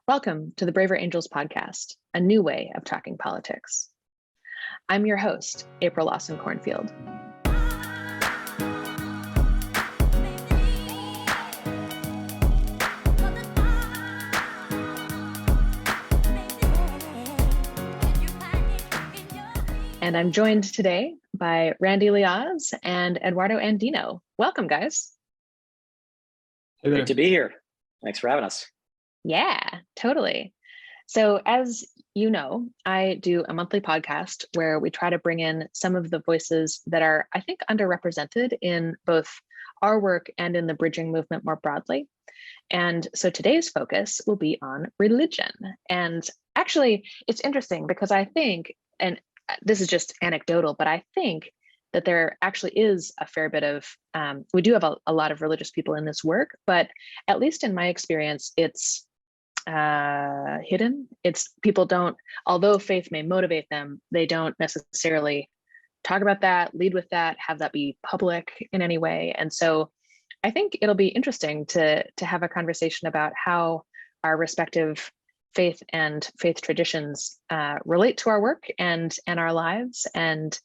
Welcome to the Braver Angels podcast, a new way of talking politics. I'm your host, April Lawson Cornfield. And I'm joined today by Randy Liaz and Eduardo Andino. Welcome, guys. Hey, great to be here. Thanks for having us. Yeah, totally. So as you know, I do a monthly podcast where we try to bring in some of the voices that are, I think, underrepresented in both our work and in the bridging movement more broadly. And so today's focus will be on religion. And actually, it's interesting because I think, and this is just anecdotal, but I think that there actually is a fair bit of, we do have a lot of religious people in this work, but at least in my experience, it's hidden. It's people don't, although faith may motivate them, they don't necessarily talk about that, lead with that, have that be public in any way. And so I think it'll be interesting to have a conversation about how our respective faith and faith traditions relate to our work and our lives. And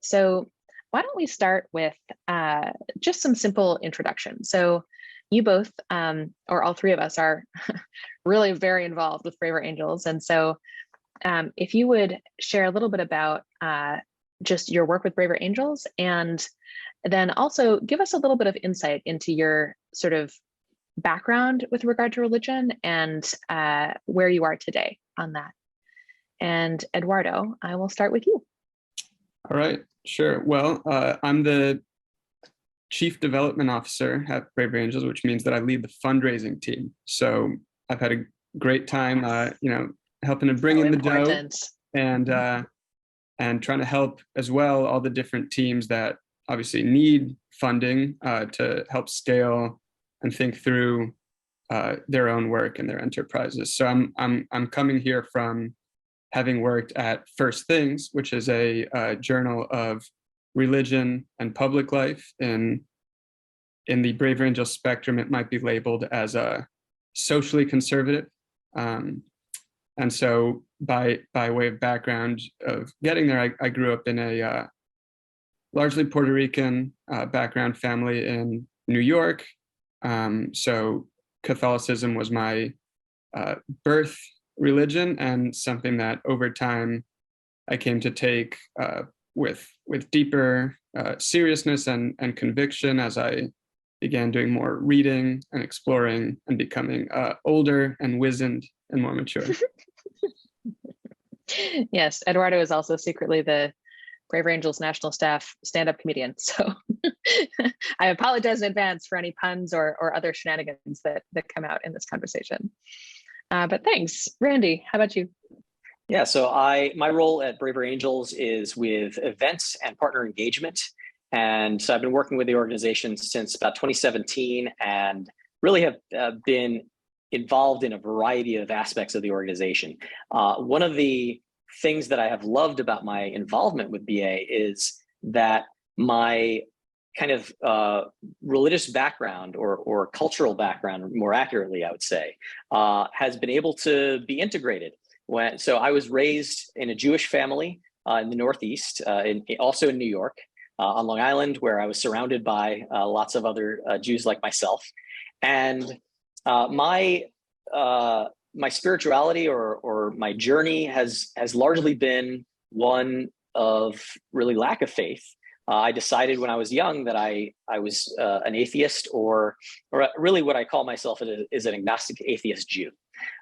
so why don't we start with just some simple introduction. So you both, or all three of us, are really very involved with Braver Angels. And so if you would share a little bit about just your work with Braver Angels, and then also give us a little bit of insight into your sort of background with regard to religion and where you are today on that. And Eduardo, I will start with you. All right, sure. Well, I'm the Chief Development Officer at Braver Angels, which means that I lead the fundraising team. So I've had a great time, helping to bring in the dough and trying to help as well all the different teams that obviously need funding to help scale and think through their own work and their enterprises. So I'm coming here from having worked at First Things, which is a journal of religion and public life. In the Braver Angel spectrum, it might be labeled as a socially conservative. And so by way of background of getting there, I grew up in a largely Puerto Rican background family in New York. So Catholicism was my birth religion, and something that over time I came to take with deeper seriousness and conviction as I began doing more reading and exploring and becoming older and wizened and more mature. Yes, Eduardo is also secretly the Braver Angels National Staff stand-up comedian. So I apologize in advance for any puns or other shenanigans that come out in this conversation. But thanks. Randy, how about you? Yeah, so my role at Braver Angels is with events and partner engagement. And so I've been working with the organization since about 2017 and really have been involved in a variety of aspects of the organization. One of the things that I have loved about my involvement with BA is that my kind of religious background or cultural background, more accurately, I would say, has been able to be integrated. So I was raised in a Jewish family in the Northeast, also in New York, on Long Island, where I was surrounded by lots of other Jews like myself. And my spirituality or my journey has largely been one of really lack of faith. I decided when I was young that I was an atheist, or really what I call myself is an agnostic atheist Jew.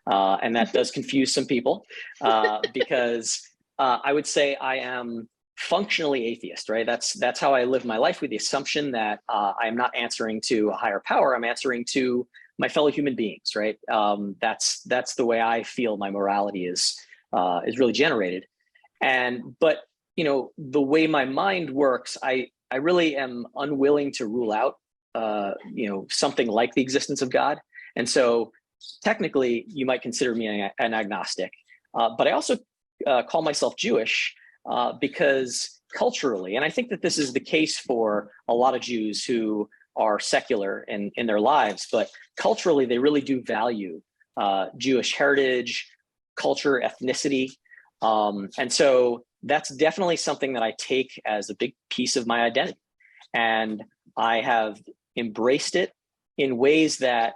And that does confuse some people because I would say I am functionally atheist, right? That's how I live my life, with the assumption that I am not answering to a higher power. I'm answering to my fellow human beings, right? That's the way I feel my morality is really generated. But the way my mind works, I really am unwilling to rule out something like the existence of God. And so technically you might consider me an agnostic, but I also call myself Jewish because culturally, and I think that this is the case for a lot of Jews who are secular in their lives, but culturally they really do value Jewish heritage, culture, ethnicity. And so that's definitely something that I take as a big piece of my identity. And I have embraced it in ways that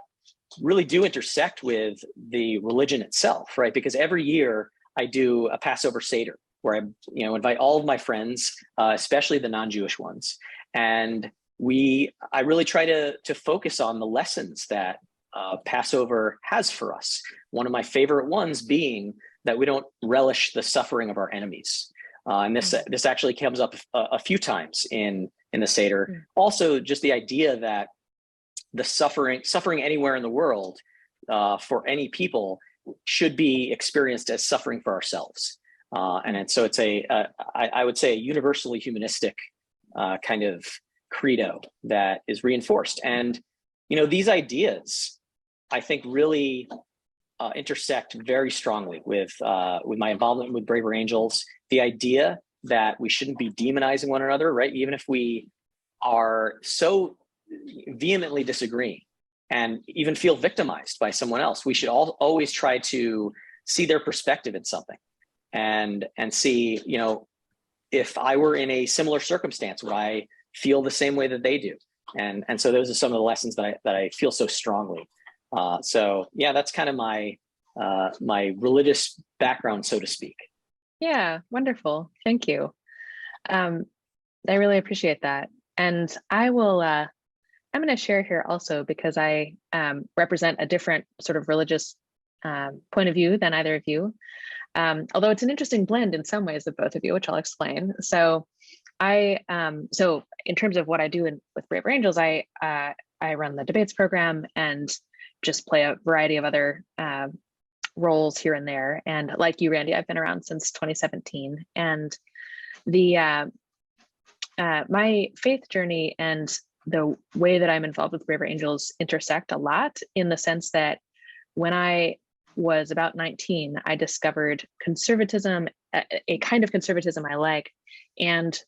really do intersect with the religion itself, right? Because every year I do a Passover Seder where I, invite all of my friends, especially the non-Jewish ones. And I really try to focus on the lessons that Passover has for us. One of my favorite ones being that we don't relish the suffering of our enemies. And this actually comes up a few times in the Seder. Also, just the idea that the suffering anywhere in the world for any people should be experienced as suffering for ourselves. So it's I would say a universally humanistic kind of credo that is reinforced. And, these ideas, I think, really intersect very strongly with my involvement with Braver Angels. The idea that we shouldn't be demonizing one another, right? Even if we are so vehemently disagreeing and even feel victimized by someone else, we should always try to see their perspective in something and see, if I were in a similar circumstance, would I feel the same way that they do? And so those are some of the lessons that I feel so strongly. So yeah, that's kind of my religious background, so to speak. Yeah, wonderful. Thank you. I really appreciate that. And I'm going to share here also because I represent a different sort of religious point of view than either of you. Although it's an interesting blend in some ways of both of you, which I'll explain. So so in terms of what I do with Braver Angels, I run the debates program and just play a variety of other roles here and there. And like you, Randy, I've been around since 2017. And my faith journey and the way that I'm involved with Braver Angels intersect a lot, in the sense that when I was about 19, I discovered conservatism, a kind of conservatism I like, and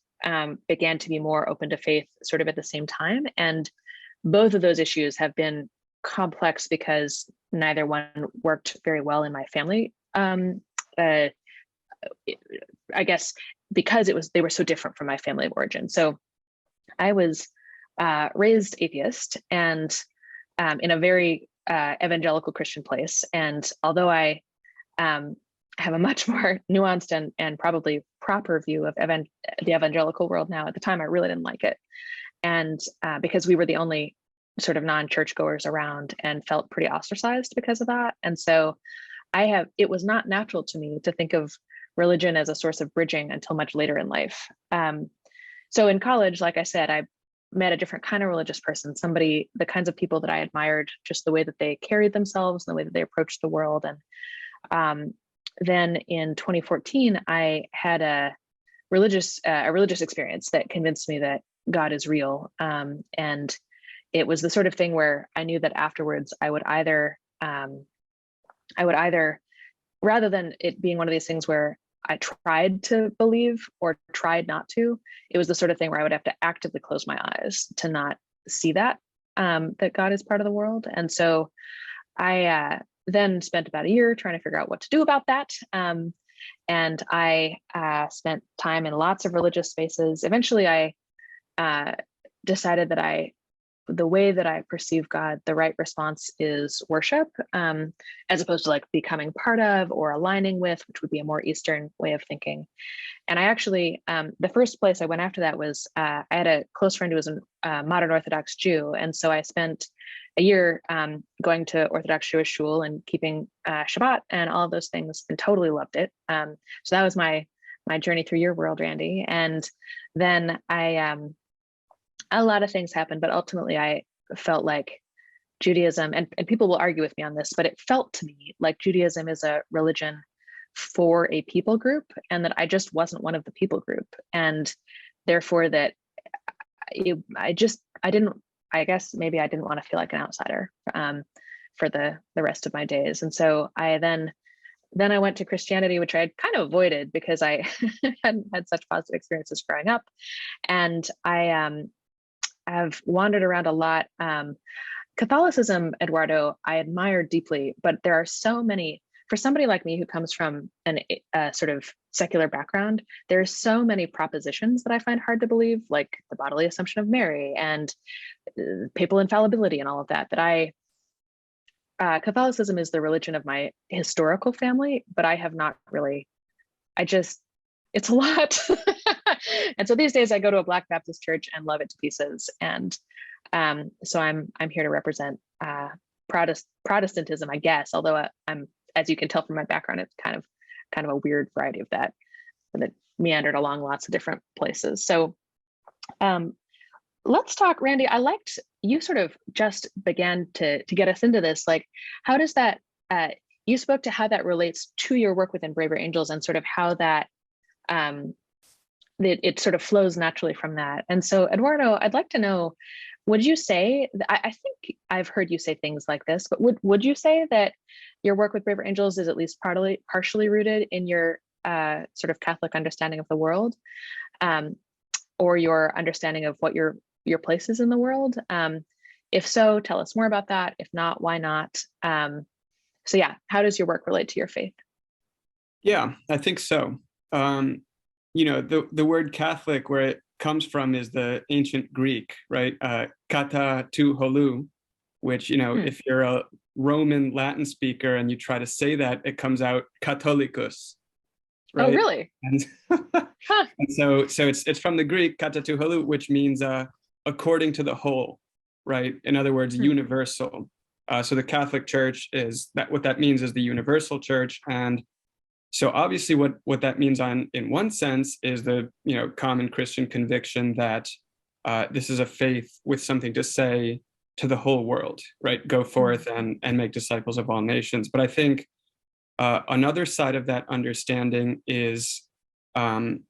began to be more open to faith sort of at the same time. And both of those issues have been complex because neither one worked very well in my family. I guess because they were so different from my family of origin. So I was raised atheist and in a very evangelical Christian place. And although I have a much more nuanced and probably proper view of the evangelical world now, at the time I really didn't like it. And because we were the only sort of non-churchgoers around and felt pretty ostracized because of that. And so it was not natural to me to think of religion as a source of bridging until much later in life. So in college, like I said, I met a different kind of religious person, the kinds of people that I admired, just the way that they carried themselves and the way that they approached the world. And then in 2014, I had a religious experience that convinced me that God is real. And it was the sort of thing where I knew that afterwards I would either, rather than it being one of these things where I tried to believe or tried not to, it was the sort of thing where I would have to actively close my eyes to not see that God is part of the world. And so I then spent about a year trying to figure out what to do about that. And I spent time in lots of religious spaces. Eventually, I decided that the way that I perceive God, the right response is worship, as opposed to like becoming part of or aligning with, which would be a more Eastern way of thinking. And I actually, the first place I went after that was, I had a close friend who was a modern Orthodox Jew. And so I spent a year going to Orthodox Jewish shul and keeping Shabbat and all of those things, and totally loved it. So that was my journey through your world, Randy. And then a lot of things happened, but ultimately I felt like Judaism, and people will argue with me on this, but it felt to me like Judaism is a religion for a people group, and that I just wasn't one of the people group. And therefore that I guess maybe I didn't want to feel like an outsider for the rest of my days. And so then I went to Christianity, which I had kind of avoided because I hadn't had such positive experiences growing up. And I've wandered around a lot. Catholicism, Eduardo, I admire deeply, but there are so many, for somebody like me who comes from a sort of secular background, there's so many propositions that I find hard to believe, like the bodily assumption of Mary and papal infallibility and all of that, Catholicism is the religion of my historical family, but I have not really, it's a lot. And so these days I go to a Black Baptist church and love it to pieces. And so I'm here to represent Protestantism, I guess, although I'm, as you can tell from my background, it's kind of a weird variety of that meandered along lots of different places. So let's talk, Randy. I liked you sort of just began to get us into this. Like, how does that, you spoke to how that relates to your work within Braver Angels and sort of how that, it sort of flows naturally from that. And so, Eduardo, I'd like to know, would you say, I think I've heard you say things like this, but would you say that your work with Braver Angels is at least partially rooted in your sort of Catholic understanding of the world, or your understanding of what your place is in the world? If so, tell us more about that. If not, why not? So yeah, how does your work relate to your faith? Yeah, I think so. The word Catholic, where it comes from, is the ancient Greek, right? Kata tu holu, which, if you're a Roman Latin speaker and you try to say that, it comes out Catholicus. Right? Oh, really? And, Huh. and so it's from the Greek kata tu holu, which means according to the whole, right? In other words, universal. So the Catholic Church is that. What that means is the universal church, and so obviously, what that means in one sense is the common Christian conviction that this is a faith with something to say to the whole world, right? Go forth and make disciples of all nations. But I think another side of that understanding is, on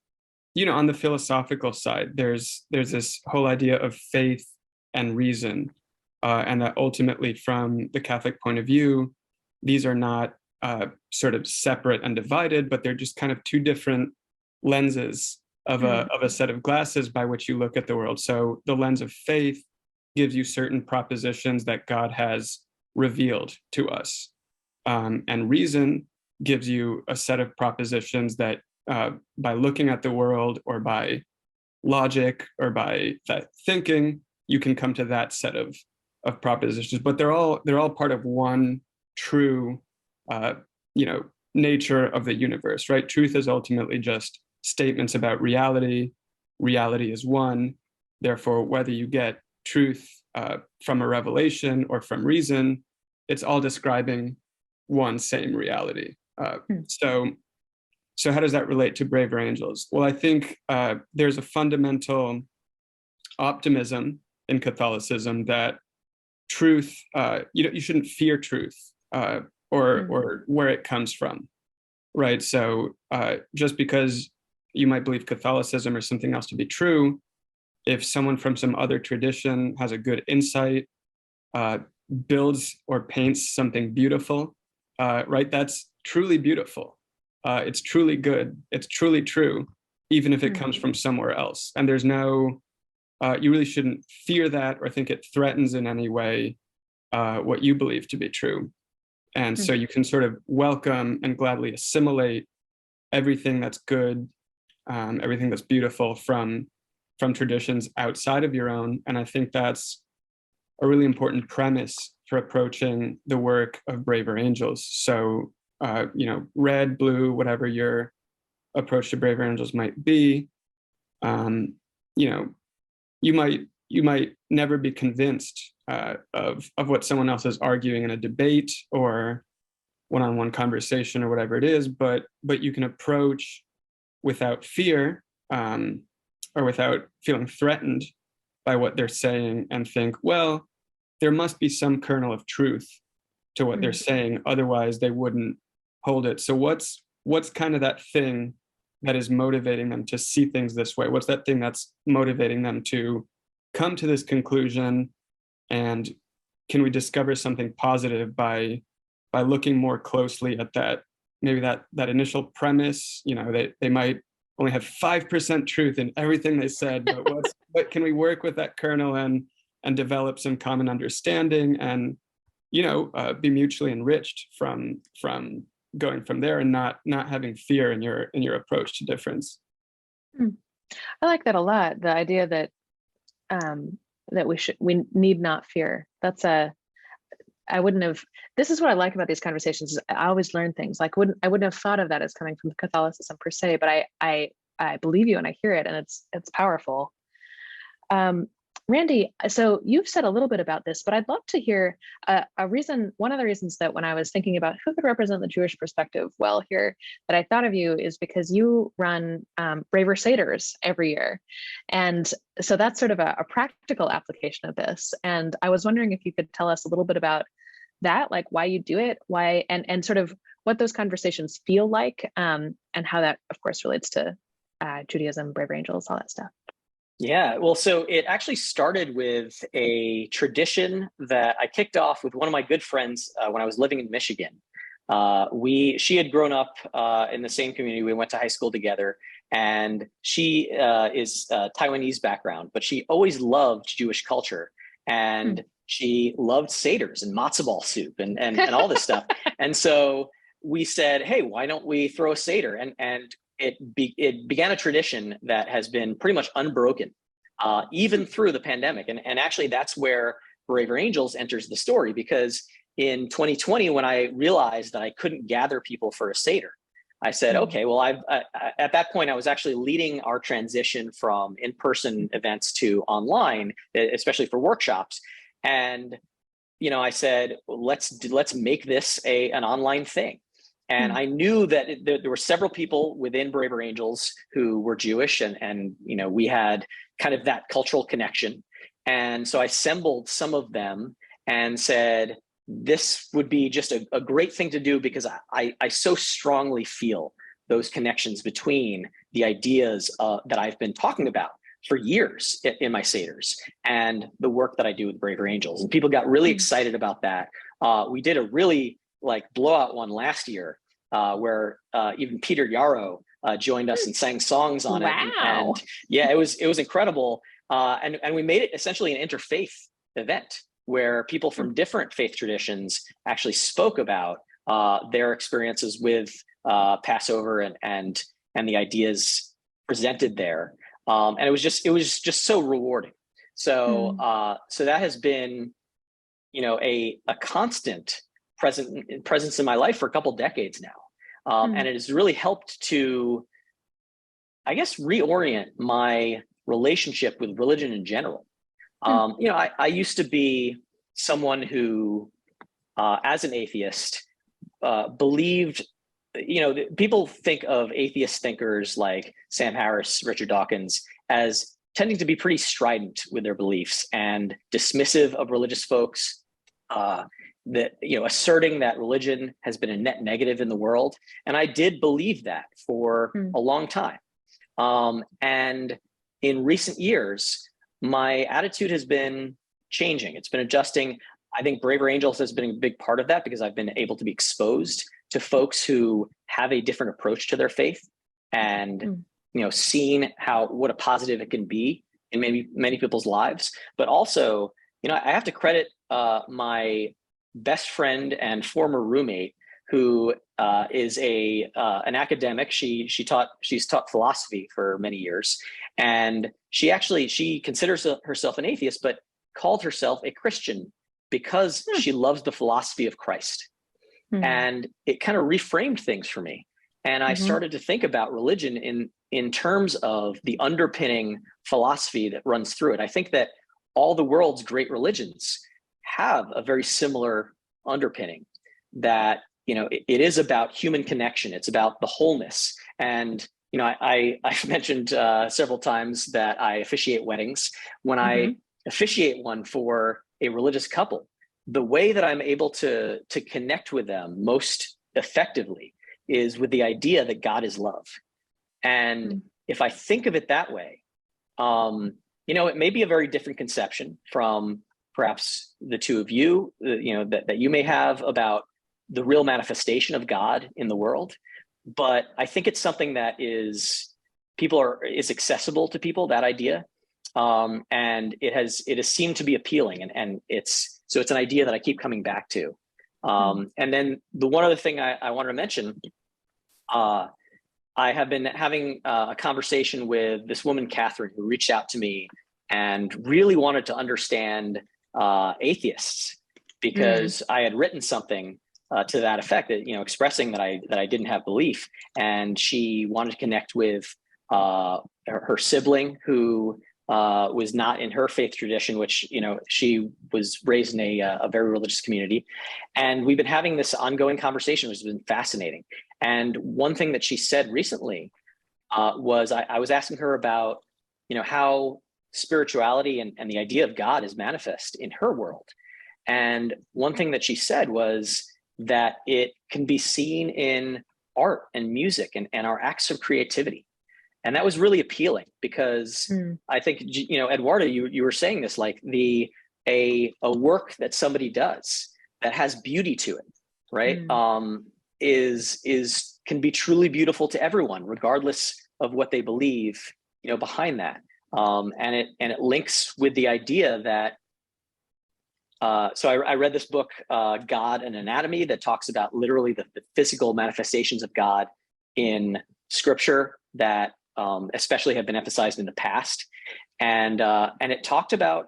the philosophical side, there's this whole idea of faith and reason, and that ultimately, from the Catholic point of view, these are not sort of separate and divided, but they're just kind of two different lenses of a set of glasses by which you look at the world. So the lens of faith gives you certain propositions that God has revealed to us, and reason gives you a set of propositions that, by looking at the world or by logic or by that thinking, you can come to that set of propositions. But they're all part of one true nature of the universe, right? Truth is ultimately just statements about reality. Reality is one. Therefore, whether you get truth from a revelation or from reason, it's all describing one same reality. So how does that relate to Braver Angels? Well, I think there's a fundamental optimism in Catholicism that truth, you shouldn't fear truth, or where it comes from, right? So just because you might believe Catholicism or something else to be true, if someone from some other tradition has a good insight, builds or paints something beautiful, right? That's truly beautiful. It's truly good. It's truly true, even if it comes from somewhere else. And there's no, you really shouldn't fear that or think it threatens in any way what you believe to be true. And so you can sort of welcome and gladly assimilate everything that's good, everything that's beautiful from traditions outside of your own. And I think that's a really important premise for approaching the work of Braver Angels. So, red, blue, whatever your approach to Braver Angels might be, you might never be convinced of what someone else is arguing in a debate or one-on-one conversation or whatever it is, but you can approach without fear, or without feeling threatened by what they're saying, and think, well, there must be some kernel of truth to what they're saying, otherwise they wouldn't hold it. So what's kind of that thing that is motivating them to see things this way? What's that thing that's motivating them to come to this conclusion? And can we discover something positive by looking more closely at that, maybe that initial premise? They might only have 5% truth in everything they said, but what can we work with that kernel and develop some common understanding, and be mutually enriched from going from there, and not having fear in your approach to difference. I like that a lot. The idea that that we need not fear. I wouldn't have. This is what I like about these conversations. Is I always learn things. Like I wouldn't have thought of that as coming from Catholicism per se, but I believe you and I hear it, and it's powerful. Randy, so you've said a little bit about this, but I'd love to hear one of the reasons that when I was thinking about who could represent the Jewish perspective well here, that I thought of you is because you run Braver Seders every year. And so that's sort of a practical application of this. And I was wondering if you could tell us a little bit about that, like why you do it, why, and sort of what those conversations feel like, and how that, of course, relates to Judaism, Braver Angels, all that stuff. Yeah, well, so it actually started with a tradition that I kicked off with one of my good friends when I was living in Michigan. She had grown up in the same community. We went to high school together, and she is Taiwanese background, but she always loved Jewish culture, and she loved seders and matzo ball soup and all this stuff. And so we said, hey, why don't we throw a seder? And it began a tradition that has been pretty much unbroken, even through the pandemic. And actually, that's where Braver Angels enters the story, because in 2020, when I realized that I couldn't gather people for a Seder, I said, okay, well, at that point, I was actually leading our transition from in-person events to online, especially for workshops. And, I said, let's make this an online thing. And I knew that there were several people within Braver Angels who were Jewish, and we had kind of that cultural connection. And so I assembled some of them and said, this would be just a great thing to do, because I so strongly feel those connections between the ideas that I've been talking about for years in my Seders and the work that I do with Braver Angels. And people got really excited about that. We did a really blowout one last year where even Peter Yarrow joined us and sang songs on it. And yeah, it was incredible. And we made it essentially an interfaith event where people from different faith traditions actually spoke about their experiences with Passover and the ideas presented there. And it was just so rewarding. So so that has been a constant presence in my life for a couple decades now. And it has really helped to, I guess, reorient my relationship with religion in general. I used to be someone who, as an atheist, believed, people think of atheist thinkers like Sam Harris, Richard Dawkins, as tending to be pretty strident with their beliefs and dismissive of religious folks, that asserting that religion has been a net negative in the world. And I did believe that for a long time. And in recent years, my attitude has been changing. It's been adjusting. I think Braver Angels has been a big part of that, because I've been able to be exposed to folks who have a different approach to their faith, and seen what a positive it can be in many people's lives. But also, I have to credit my best friend and former roommate, who is an academic. She's taught philosophy for many years, and she considers herself an atheist, but called herself a Christian because she loves the philosophy of Christ. And it kind of reframed things for me. And I started to think about religion in terms of the underpinning philosophy that runs through it. I think that all the world's great religions have a very similar underpinning, that it is about human connection. It's about the wholeness. And I've mentioned several times that I officiate weddings. When I officiate one for a religious couple, the way that I'm able to connect with them most effectively is with the idea that God is love. And if I think of it that way, it may be a very different conception from perhaps the two of you, that you may have about the real manifestation of God in the world. But I think it's something that is accessible to people, that idea. And it has seemed to be appealing, and it's an idea that I keep coming back to. And then the one other thing I wanted to mention, I have been having a conversation with this woman, Catherine, who reached out to me and really wanted to understand atheists, because I had written something to that effect, that, expressing that I didn't have belief, and she wanted to connect with her sibling, who was not in her faith tradition, which, she was raised in a very religious community. And we've been having this ongoing conversation, which has been fascinating. And one thing that she said recently was, I was asking her about, how spirituality and the idea of God is manifest in her world. And one thing that she said was that it can be seen in art and music and our acts of creativity. And that was really appealing, because I think, Eduardo, you were saying this, like a work that somebody does that has beauty to it, right? Can be truly beautiful to everyone, regardless of what they believe, behind that. And it links with the idea that, so I read this book, God and Anatomy, that talks about literally the physical manifestations of God in scripture that especially have been emphasized in the past. And it talked about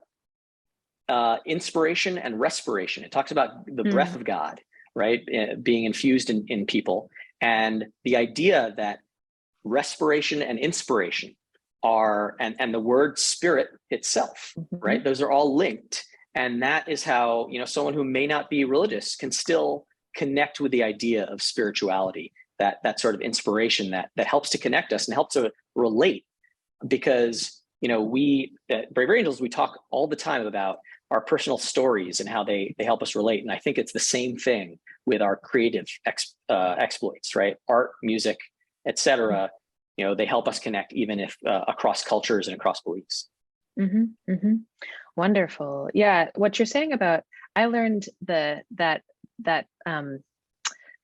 inspiration and respiration. It talks about the breath of God, right, being infused in people. And the idea that respiration and inspiration are, and the word spirit itself, right, those are all linked. And that is how, someone who may not be religious can still connect with the idea of spirituality, that sort of inspiration that helps to connect us and helps to relate. Because, we at Brave Angels, we talk all the time about our personal stories and how they help us relate. And I think it's the same thing with our creative exploits, right? Art, music, etc. They help us connect, even if across cultures and across beliefs. Wonderful. Yeah, what you're saying about, I learned that the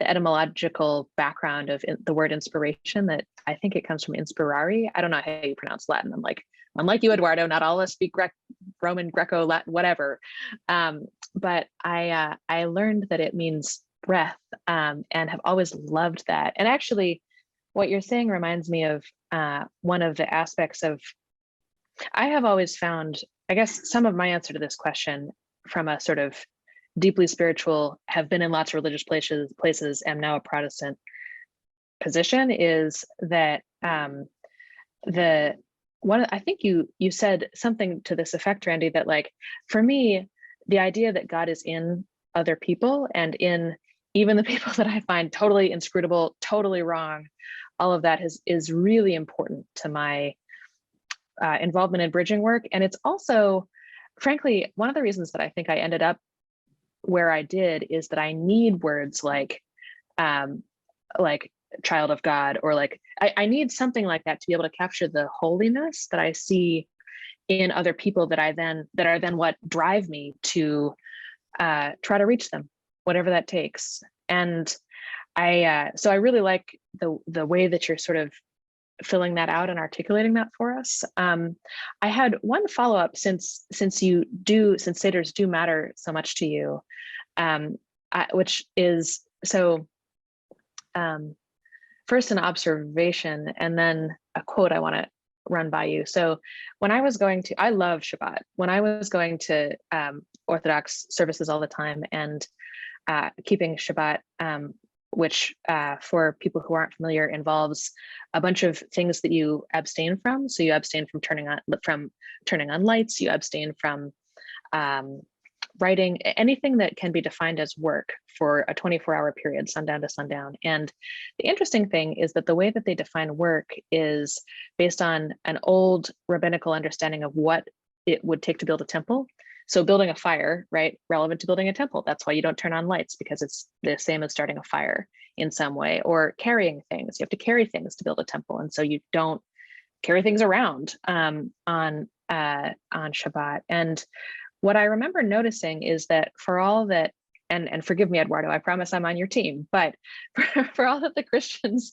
etymological background of the word inspiration, that I think it comes from inspirare. I don't know how you pronounce Latin. I'm like you, Eduardo, not all of us speak Roman, Greco, Latin, whatever. But I learned that it means breath, and have always loved that. And actually, what you're saying reminds me of one of the aspects of, I have always found, I guess, some of my answer to this question from a sort of deeply spiritual, have been in lots of religious places, am now a Protestant position, is that I think you said something to this effect, Randy, that, like, for me, the idea that God is in other people, and in even the people that I find totally inscrutable, totally wrong, all of that is really important to my involvement in bridging work. And it's also, frankly, one of the reasons that I think I ended up where I did, is that I need words like child of God, or I need something like that to be able to capture the holiness that I see in other people, that are then what drive me to try to reach them, whatever that takes. And so I really like the way that you're sort of filling that out and articulating that for us. I had one follow-up, since satyrs do matter so much to you, which is, so first an observation and then a quote I want to run by you. So when I was I love Shabbat. When I was going to Orthodox services all the time, and keeping Shabbat, which for people who aren't familiar, involves a bunch of things that you abstain from. So you abstain from turning on lights, you abstain from writing, anything that can be defined as work for a 24-hour period, sundown to sundown. And the interesting thing is that the way that they define work is based on an old rabbinical understanding of what it would take to build a temple. So building a fire, right, relevant to building a temple. That's why you don't turn on lights, because it's the same as starting a fire in some way. Or carrying things, you have to carry things to build a temple, and so you don't carry things around on Shabbat. And what I remember noticing is that for all that, and forgive me, Eduardo, I promise I'm on your team, but for all that the Christians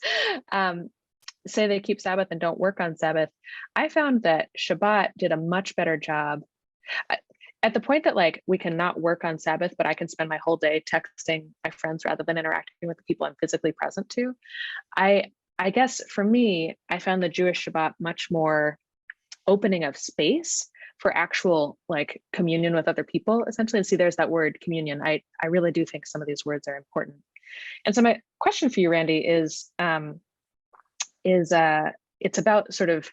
say they keep Sabbath and don't work on Sabbath, I found that Shabbat did a much better job. At the point that like we cannot work on Sabbath, but I can spend my whole day texting my friends rather than interacting with the people I'm physically present to. I guess for me, I found the Jewish Shabbat much more opening of space for actual like communion with other people, essentially. And see, there's that word communion. I really do think some of these words are important. And so my question for you, Randy, is it's about sort of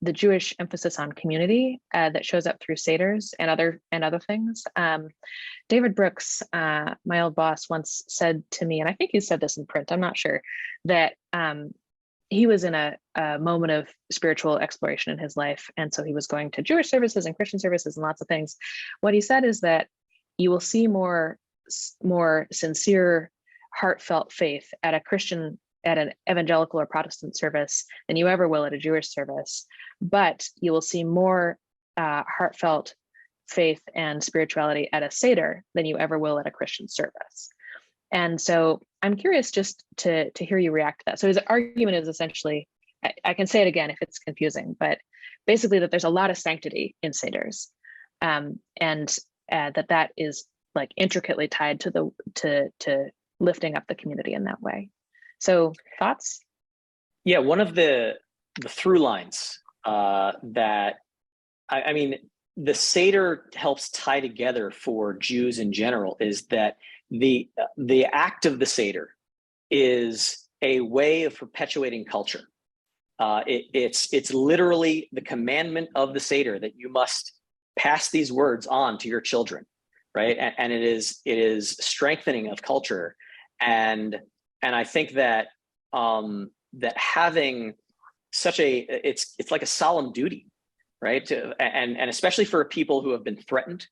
the Jewish emphasis on community that shows up through seders and other things. David Brooks, my old boss, once said to me, and I think he said this in print, I'm not sure, that he was in a moment of spiritual exploration in his life. And so he was going to Jewish services and Christian services and lots of things. What he said is that you will see more sincere, heartfelt faith at an evangelical or Protestant service than you ever will at a Jewish service, but you will see more heartfelt faith and spirituality at a Seder than you ever will at a Christian service. And so I'm curious just to hear you react to that. So his argument is essentially, I can say it again if it's confusing, but basically that there's a lot of sanctity in Seders, and that is like intricately tied to lifting up the community in that way. So thoughts? Yeah, one of the through lines that I mean, the Seder helps tie together for Jews in general is that the act of the Seder is a way of perpetuating culture. It's literally the commandment of the Seder that you must pass these words on to your children, right? And it is strengthening of culture, and I think that that having such it's like a solemn duty, right? And especially for people who have been threatened,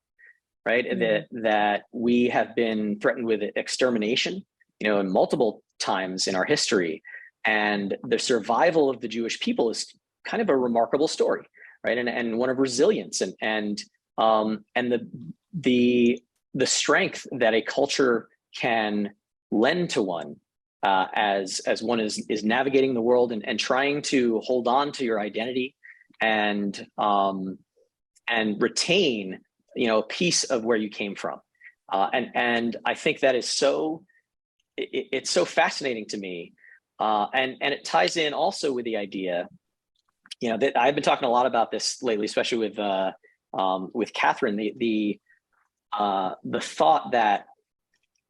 right? Mm-hmm. That we have been threatened with extermination, in multiple times in our history. And the survival of the Jewish people is kind of a remarkable story, right? And one of resilience and the strength that a culture can lend to one as one is navigating the world and trying to hold on to your identity and retain a piece of where you came from, and I think that is it's so fascinating to me, and it ties in also with the idea, that I've been talking a lot about this lately, especially with Catherine, the thought that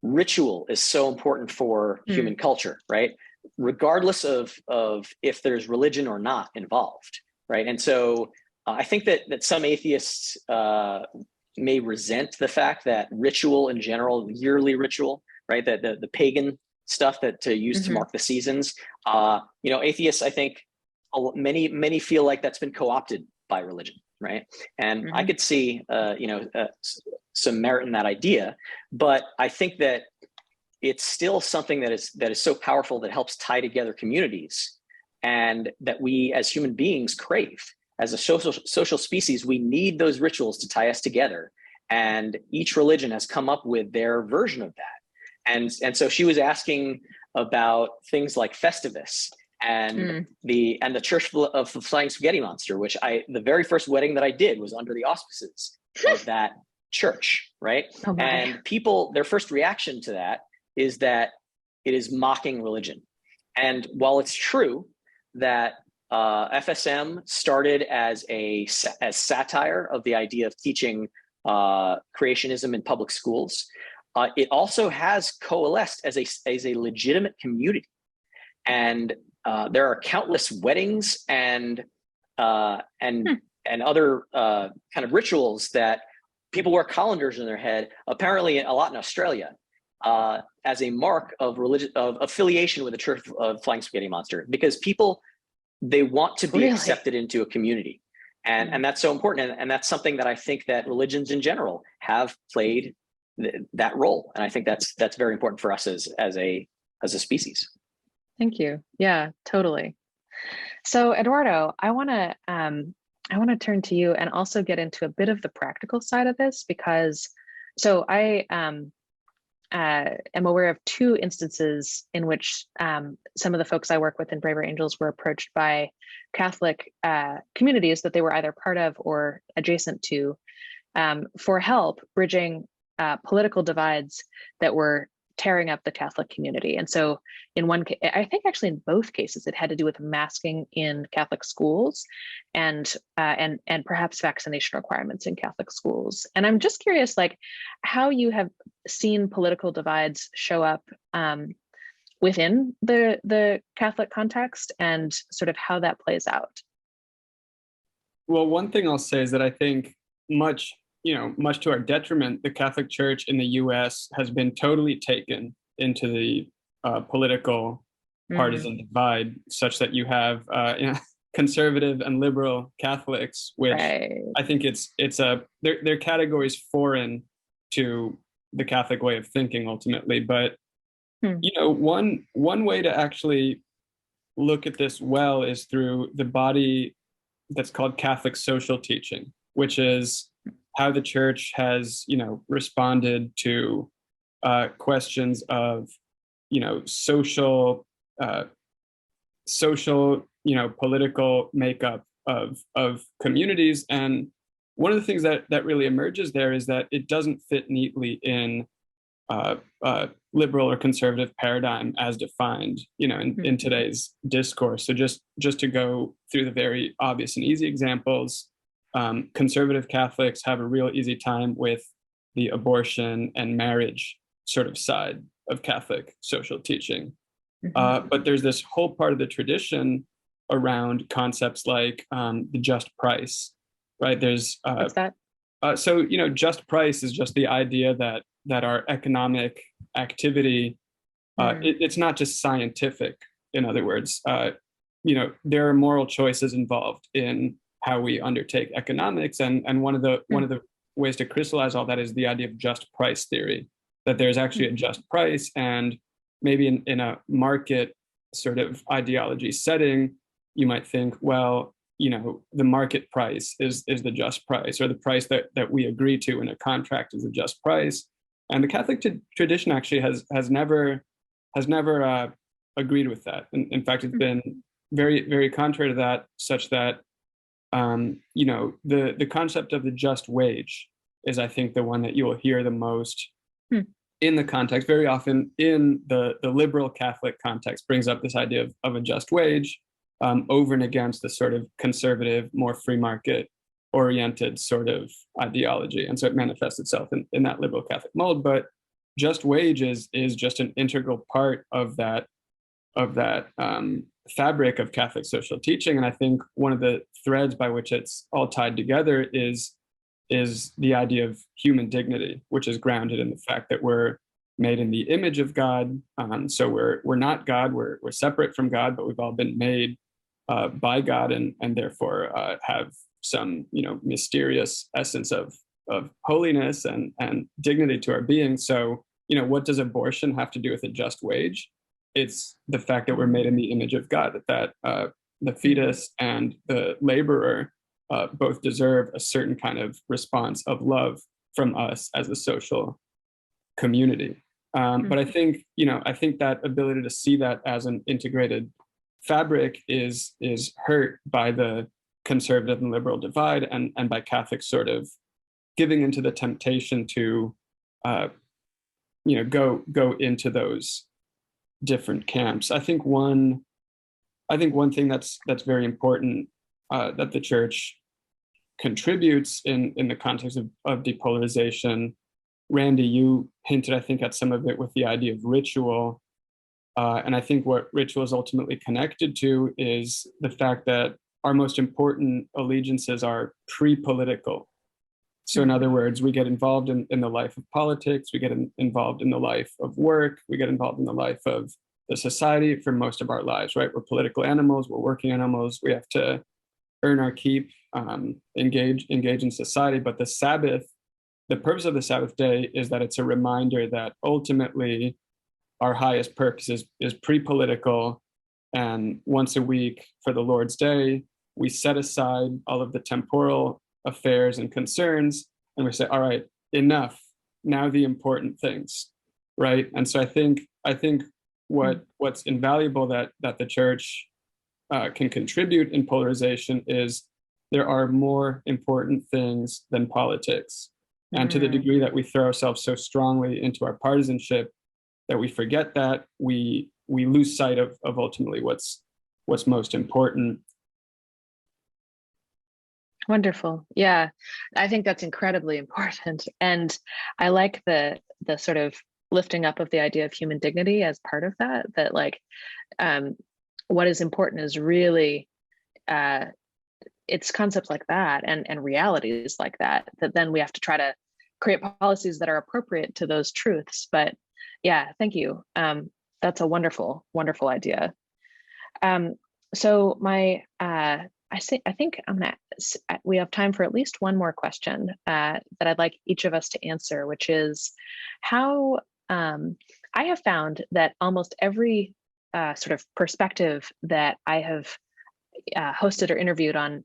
ritual is so important for human culture, right? Regardless of if there's religion or not involved, right? And so I think that some atheists may resent the fact that ritual in general, yearly ritual, right? That the pagan stuff that to use to mark the seasons, atheists, I think many feel like that's been co-opted by religion, right? And I could see, some merit in that idea, but I think that it's still something that is so powerful that helps tie together communities, and that we as human beings crave. As a social species, we need those rituals to tie us together, and each religion has come up with their version of that. And so she was asking about things like Festivus and the Church of the Flying Spaghetti Monster, which the very first wedding that I did was under the auspices of that church, right? Oh my. And people, their first reaction to that is that it is mocking religion. And while it's true that FSM started as satire of the idea of teaching creationism in public schools, it also has coalesced as a legitimate community. And there are countless weddings and other kind of rituals that people wear colanders in their head, apparently a lot in Australia, as a mark of affiliation with the Church of Flying Spaghetti Monster, because people, they want to be accepted into a community. And that's so important. And that's something that I think that religions in general have played that role. And I think that's very important for us as a species. Thank you. Yeah, totally. So Eduardo, I want to turn to you and also get into a bit of the practical side of this, because so I am aware of two instances in which some of the folks I work with in Braver Angels were approached by Catholic communities that they were either part of or adjacent to for help bridging political divides that were tearing up the Catholic community. And so in one case, I think actually in both cases, it had to do with masking in Catholic schools and perhaps vaccination requirements in Catholic schools. And I'm just curious, like, how you have seen political divides show up within the Catholic context and sort of how that plays out. Well, one thing I'll say is that I think much to our detriment, the Catholic Church in the U.S. has been totally taken into the political partisan divide, such that you have conservative and liberal Catholics, which Right. I think they're categories foreign to the Catholic way of thinking ultimately. But one way to actually look at this well is through the body that's called Catholic social teaching, which is how the church has, responded to questions of, social, political makeup of communities. And one of the things that really emerges there is that it doesn't fit neatly in liberal or conservative paradigm as defined, in today's discourse. So just to go through the very obvious and easy examples. Conservative Catholics have a real easy time with the abortion and marriage sort of side of Catholic social teaching. But there's this whole part of the tradition around concepts like the just price, right? There's What's that? So just price is just the idea that our economic activity, it's not just scientific. In other words, there are moral choices involved in how we undertake economics, and one of the ways to crystallize all that is the idea of just price theory, that there's actually a just price, and maybe in a market sort of ideology setting, you might think, well, the market price is the just price, or the price that we agree to in a contract is the just price. And the Catholic tradition actually has never agreed with that. In fact, it's been very, very contrary to that, such that the concept of the just wage is, I think, the one that you will hear the most in the context. Very often in the liberal Catholic context brings up this idea of a just wage over and against the sort of conservative, more free market oriented sort of ideology. And so it manifests itself in that liberal Catholic mold. But just wage is just an integral part of that fabric of Catholic social teaching. And I think one of the threads by which it's all tied together is the idea of human dignity, which is grounded in the fact that we're made in the image of God. So we're not God, we're separate from God, but we've all been made by God, and therefore have some mysterious essence of holiness and dignity to our being. So what does abortion have to do with a just wage? It's the fact that we're made in the image of God, that the fetus and the laborer both deserve a certain kind of response of love from us as a social community. But I think that ability to see that as an integrated fabric is hurt by the conservative and liberal divide, and by Catholics sort of giving into the temptation to go into those different camps. I think one thing that's very important that the church contributes in the context of depolarization. Randy, you hinted, I think, at some of it with the idea of ritual. And I think what ritual is ultimately connected to is the fact that our most important allegiances are pre-political. So in other words, we get involved in the life of politics, we get involved in the life of work, we get involved in the life of the society for most of our lives, right? We're political animals, we're working animals, we have to earn our keep, engage in society. But the Sabbath, the purpose of the Sabbath day is that it's a reminder that ultimately our highest purpose is pre-political, and once a week for the Lord's Day, we set aside all of the temporal affairs and concerns, and we say, all right, enough, now the important things, right? And so I think what's invaluable that the church can contribute in polarization is there are more important things than politics. And to the degree that we throw ourselves so strongly into our partisanship that we forget that, we lose sight of ultimately what's most important. Wonderful. Yeah, I think that's incredibly important. And I like the sort of lifting up of the idea of human dignity as part of that, that like what is important is really it's concepts like that and realities like that then we have to try to create policies that are appropriate to those truths. But yeah, thank you. That's a wonderful, wonderful idea. So my I think we have time for at least one more question that I'd like each of us to answer, which is how I have found that almost every sort of perspective that I have hosted or interviewed on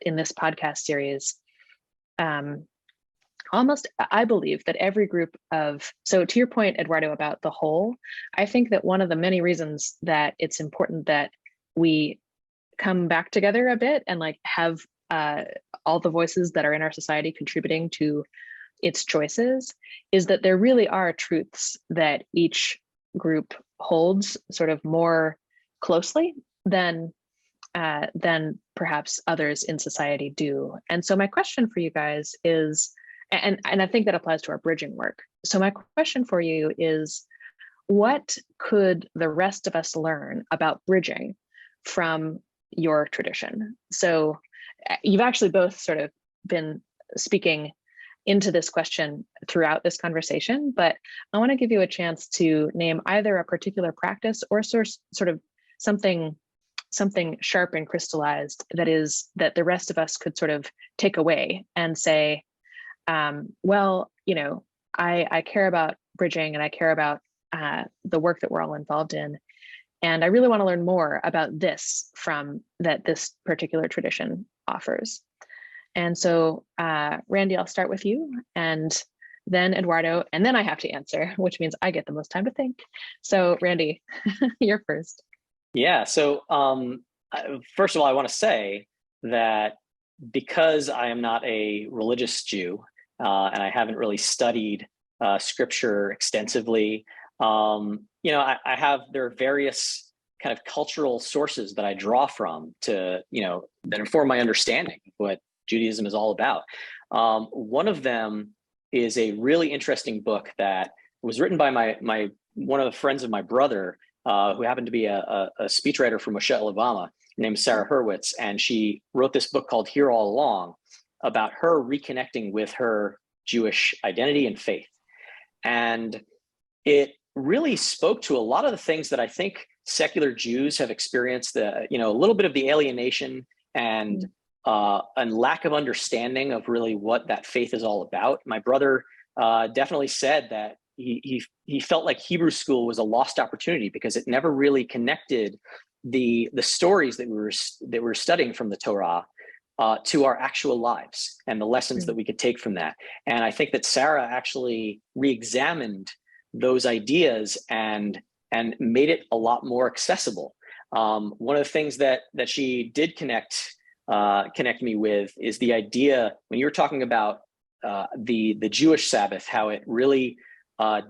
in this podcast series, almost I believe that every group of, so to your point, Eduardo, about the whole, I think that one of the many reasons that it's important that we come back together a bit and like have all the voices that are in our society contributing to its choices is that there really are truths that each group holds sort of more closely than perhaps others in society do. And so my question for you guys is, and I think that applies to our bridging work. So my question for you is, what could the rest of us learn about bridging from your tradition? So you've actually both sort of been speaking into this question throughout this conversation, but I want to give you a chance to name either a particular practice or sort of something sharp and crystallized that the rest of us could sort of take away and say, well, you know, I care about bridging and I care about the work that we're all involved in. And I really want to learn more about this this particular tradition offers. And so, Randy, I'll start with you, and then Eduardo, and then I have to answer, which means I get the most time to think. So, Randy, you're first. Yeah. So, first of all, I want to say that because I am not a religious Jew and I haven't really studied scripture extensively, there are various kind of cultural sources that I draw from to, that inform my understanding of what Judaism is all about. One of them is a really interesting book that was written by one of the friends of my brother, who happened to be a speechwriter for Moshe Alabama, named Sarah Hurwitz. And she wrote this book called Here All Along about her reconnecting with her Jewish identity and faith. And it really spoke to a lot of the things that I think secular Jews have experienced, a little bit of the alienation and lack of understanding of really what that faith is all about. My brother definitely said that he felt like Hebrew school was a lost opportunity because it never really connected the stories that we were studying from the Torah to our actual lives and the lessons that we could take from that. And I think that Sarah actually re-examined those ideas and made it a lot more accessible. One of the things that she did connect me with is the idea when you were talking about the Jewish Sabbath, how it really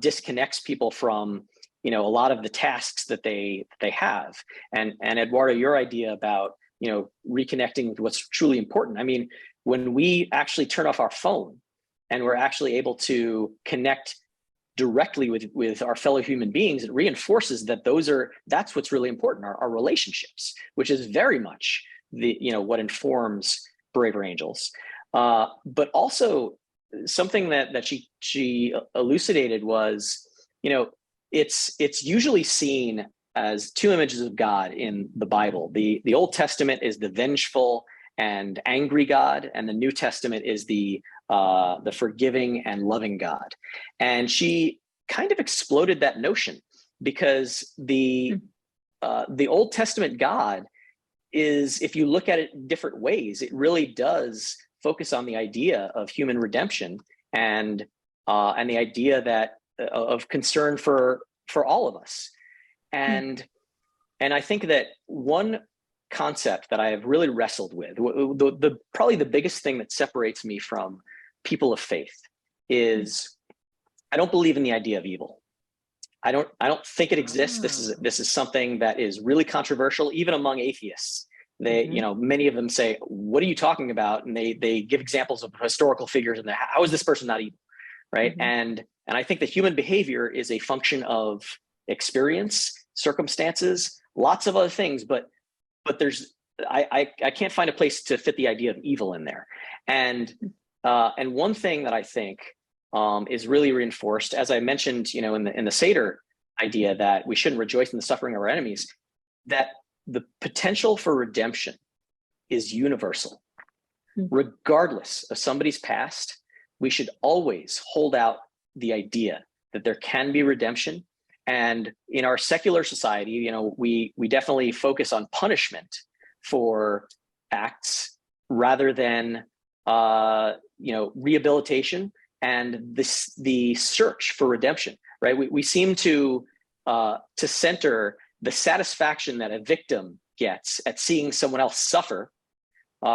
disconnects people from a lot of the tasks that they have. And Eduardo, your idea about reconnecting with what's truly important. I mean, when we actually turn off our phone and we're actually able to connect directly with our fellow human beings, it reinforces that that's what's really important, our relationships, which is very much what informs Braver Angels. But also something that she elucidated was, it's usually seen as two images of God in the Bible. The Old Testament is the vengeful and angry God, and the New Testament is the forgiving and loving God. And she kind of exploded that notion because the Old Testament God is, if you look at it in different ways, it really does focus on the idea of human redemption and the idea that of concern for all of us. And I think that one concept that I have really wrestled with, probably the biggest thing that separates me from people of faith, is I don't believe in the idea of evil. I don't think it exists. This is something that is really controversial, even among atheists. They, many of them say, "What are you talking about?" And they give examples of historical figures, and how is this person not evil, right? And I think that human behavior is a function of experience, circumstances, lots of other things, but there's I can't find a place to fit the idea of evil in there. And one thing that I think is really reinforced, as I mentioned, in the Seder idea, that we shouldn't rejoice in the suffering of our enemies, that the potential for redemption is universal. Regardless of somebody's past, we should always hold out the idea that there can be redemption. And in our secular society, we definitely focus on punishment for acts rather than rehabilitation and the search for redemption, right? We seem to center the satisfaction that a victim gets at seeing someone else suffer,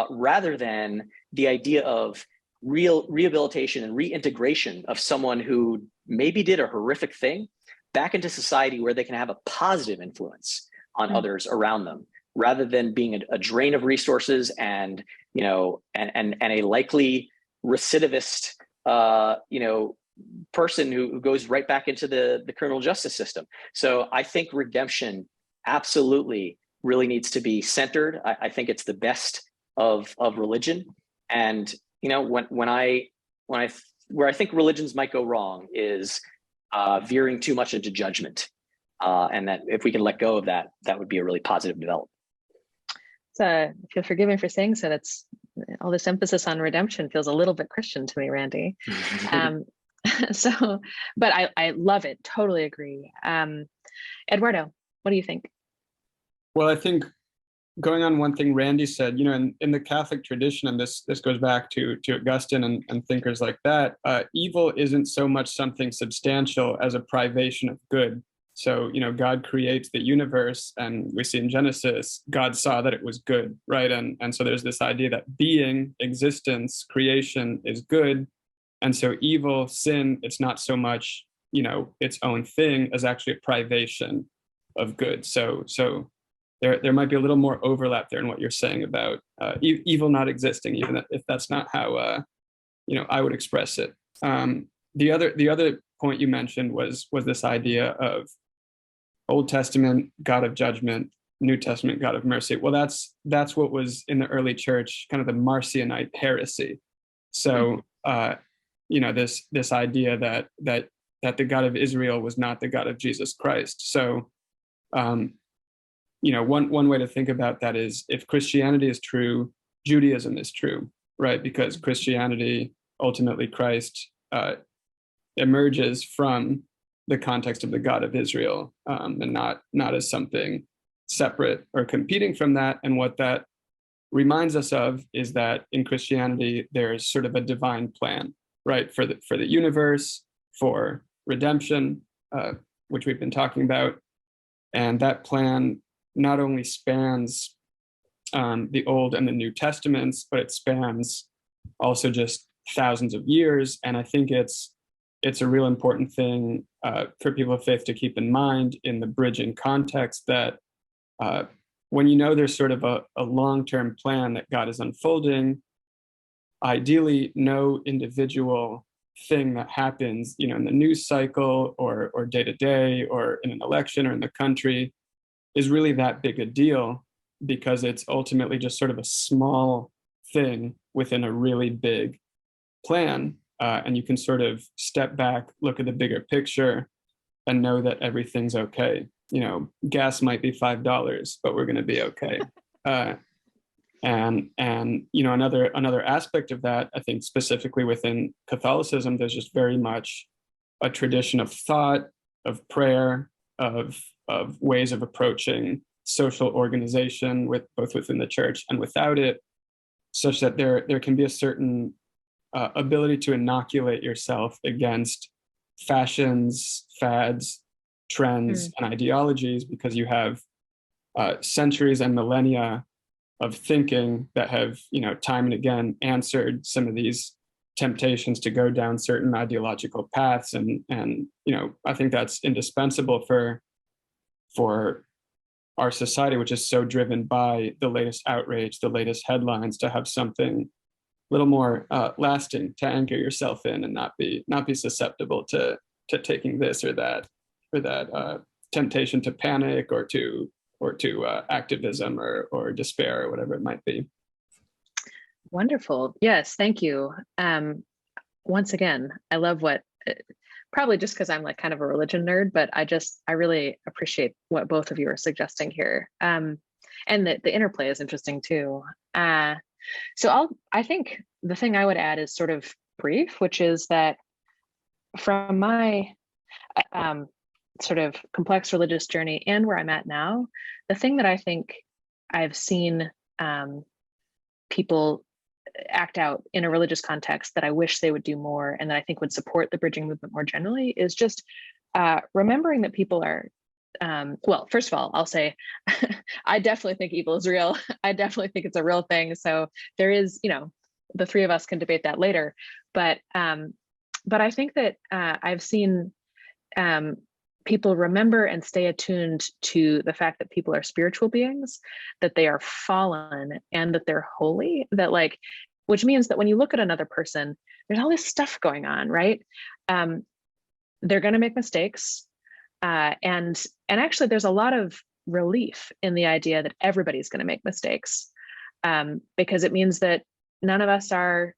rather than the idea of real rehabilitation and reintegration of someone who maybe did a horrific thing back into society, where they can have a positive influence on others around them, rather than being a drain of resources and a likely recidivist person who goes right back into the criminal justice system. So I think redemption absolutely really needs to be centered. I think it's the best of religion. And where I think religions might go wrong is veering too much into judgment, and that if we can let go of that, that would be a really positive development. So if you'll forgive me for saying so, that's all this emphasis on redemption feels a little bit Christian to me, Randy. But I love it. Totally agree. Eduardo, what do you think? Well, I think going on one thing Randy said, in the Catholic tradition, and this goes back to Augustine and thinkers like that, evil isn't so much something substantial as a privation of good. So, God creates the universe, and we see in Genesis, God saw that it was good, right? And so there's this idea that being, existence, creation is good. And so evil, sin, it's not so much, its own thing as actually a privation of good. So there might be a little more overlap there in what you're saying about evil not existing, even if that's not how, I would express it. The other point you mentioned was this idea of Old Testament, God of judgment, New Testament, God of mercy. Well, that's what was in the early church, kind of the Marcionite heresy. So, this idea that the God of Israel was not the God of Jesus Christ. So, one way to think about that is, if Christianity is true, Judaism is true, right? Because Christianity, ultimately Christ, emerges from the context of the God of Israel, and not as something separate or competing from that. And what that reminds us of is that in Christianity, there's sort of a divine plan, right? For the universe, for redemption, which we've been talking about. And that plan not only spans the Old and the New Testaments, but it spans also just thousands of years. And I think it's a real important thing for people of faith to keep in mind in the bridging context, that when there's sort of a long-term plan that God is unfolding, ideally no individual thing that happens, in the news cycle or day to day or in an election or in the country is really that big a deal, because it's ultimately just sort of a small thing within a really big plan. And you can sort of step back, look at the bigger picture, and know that everything's okay. Gas might be $5, but we're going to be okay. And another aspect of that, I think specifically within Catholicism, there's just very much a tradition of thought, of prayer, of ways of approaching social organization both within the church and without it, such that there can be a certain ability to inoculate yourself against fashions, fads, trends, and ideologies, because you have centuries and millennia of thinking that have, time and again answered some of these temptations to go down certain ideological paths. And I think that's indispensable for our society, which is so driven by the latest outrage, the latest headlines, to have something a little more lasting to anchor yourself in, and not be susceptible to taking this or that temptation to panic or to activism or despair or whatever it might be. Wonderful. Yes, thank you. Once again, I love probably just because I'm like kind of a religion nerd, but I really appreciate what both of you are suggesting here. And the interplay is interesting too. So I think the thing I would add is sort of brief, which is that from my sort of complex religious journey and where I'm at now, the thing that I think I've seen people act out in a religious context that I wish they would do more, and that I think would support the bridging movement more generally, is just remembering that people are, well, first of all, I'll say, I definitely think evil is real. I definitely think it's a real thing. So there is, the three of us can debate that later. But I think that I've seen people remember and stay attuned to the fact that people are spiritual beings, that they are fallen, and that they're holy, which means that when you look at another person, there's all this stuff going on, right? They're going to make mistakes. And actually there's a lot of relief in the idea that everybody's going to make mistakes, because it means that none of us are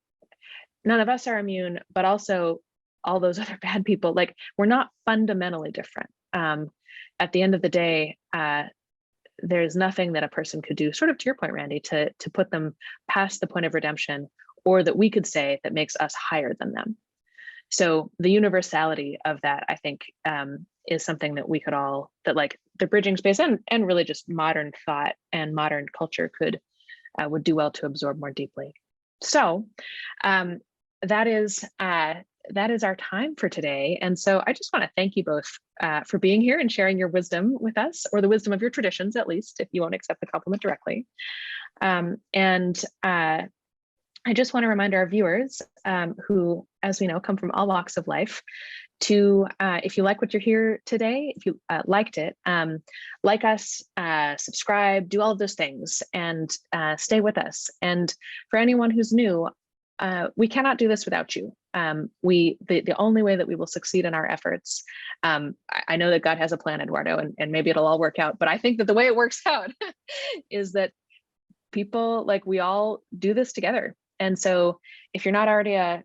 immune, but also all those other bad people, we're not fundamentally different. At the end of the day, there's nothing that a person could do, sort of to your point, Randy, to put them past the point of redemption, or that we could say that makes us higher than them. So the universality of that, I think, is something that we could all, that the bridging space and really just modern thought and modern culture would do well to absorb more deeply. So that is our time for today. And so I just want to thank you both for being here and sharing your wisdom with us, or the wisdom of your traditions, at least, if you won't accept the compliment directly. I just want to remind our viewers, who, as we know, come from all walks of life, to, if you like what you're here today, if you liked it, like us, subscribe, do all of those things, and stay with us. And for anyone who's new, we cannot do this without you. The only way that we will succeed in our efforts, I know that God has a plan, Eduardo, and maybe it'll all work out, but I think that the way it works out is that people, we all do this together. And so if you're not already a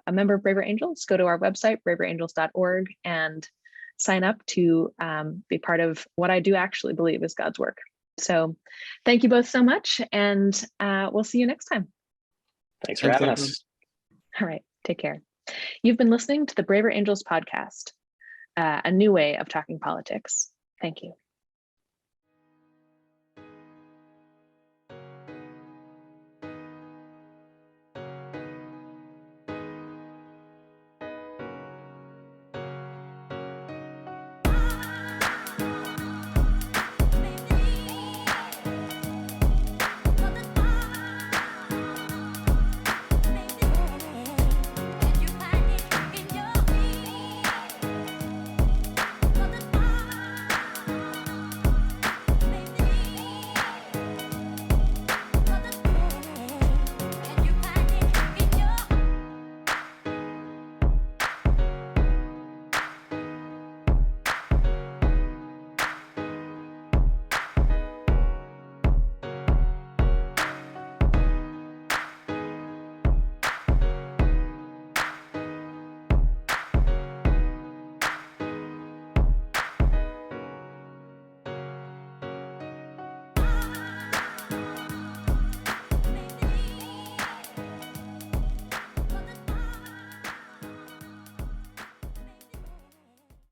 member of Braver Angels, go to our website, braverangels.org, and sign up to be part of what I do actually believe is God's work. So thank you both so much, and we'll see you next time. Thanks for having us. All right, take care. You've been listening to the Braver Angels podcast, a new way of talking politics. Thank you.